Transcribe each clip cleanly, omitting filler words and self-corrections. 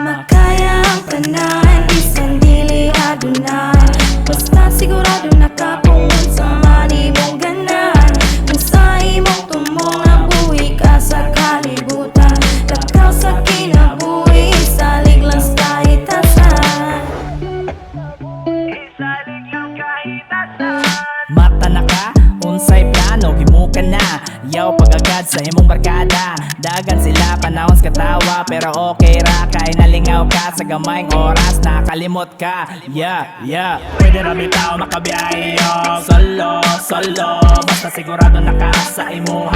Makaya ang tanan, isang dili adunan. Basta sigurado nakapungon sa mani mong ganan. Kung sa imong tumong nabuhi ka sa kalibutan, lakaw sa kinabuhi, isalig lang sa kahitasan. Mata na ka, unsay plano, himuka na. Yaw pag-agad sa imong barkada. Dagan sila panahon sa katawa, pero okay ra kay nalingaw ka sa gamayng oras, nakalimot ka. Yeah, pwede ra bitaw makabiyahe yo. Solo, basta sigurado na ka sa imong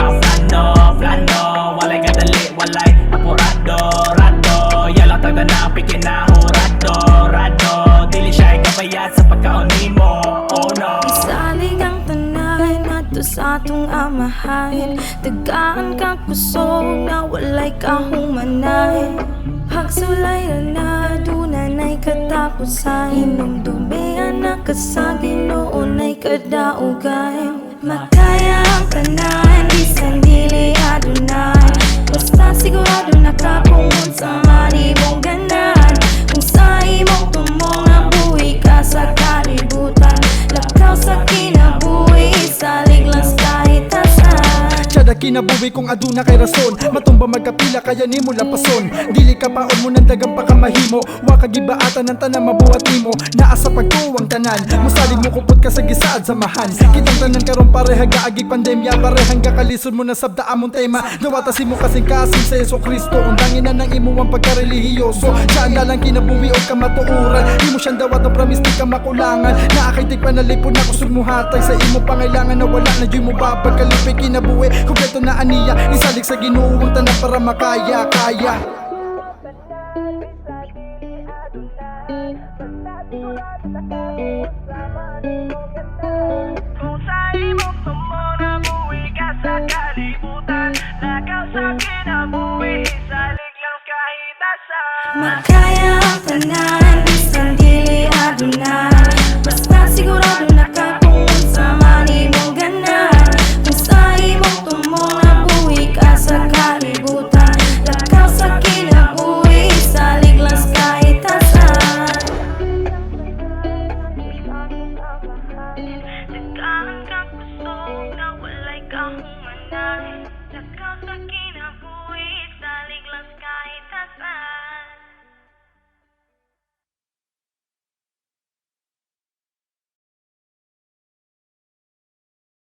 plano. Walay kadali, walay apurado, rado. Yala tagda na pikin na rado. Dili siya ikabayad sa pagkaon nimo, oh no. Isalig ang tanan ato sa atong amahan. Tagaan kang kusog na walay kahumanay. Pagsulay na dunan ay katapusan. Hinumdumihan na kasagi noon ay kadaugay. Makaya ang tanan, isang dili adunan. Basta sigurado nakapungon sa mani mong ganan. Kung sa imong tumong nabuhi ka sa kalibutan, lakaw sa kinabuhi, isalig lang sa kahitasan. Tiyada kinabuhi kung aduna kay rason. Matumba magkapila kaya nimo lapason. Dili ka paon mo ng dagang pakamahimo. Wa kagibaatan ng tanan mabuhat nimo. Naa sa pagtuwang tanan, musalig mo kupot ka sa gisaad samahan. Kitang tanan karon pareha gaagig pandemya. Parehang kakalisod mo na sabda among tema. Nawatasin mo kasing sa Yeso Kristo. Undangin na ng imo ang pagkarelihiyoso. Saan na lang kinabuhi o kamatuuran. Di mo siyang dawat ng promise di ka makulangan. Naakaitig panalipon na kusog mo hatay sa imo pangailangan na wala na di mo babagkalipay kinabuhi. Kompleto na aniya, isalig sa ginuuwang tanan para makaya. Kung sa imong tumong nabuhi ka sa kalibutan, lakaw sa kinabuhi, isalig lang kahitasan. Makaya ang tanan, isang dili adunan. Basta sigurado nakapungon sa mani mong ganan. Kung sa imong tumong nabuhi ka sa kalibutan, lakaw sa kinabuhi, isalig lang sa kahitasan. Tagaan kang kusog na walay kahumanay. Lakaw sa kinabuhi.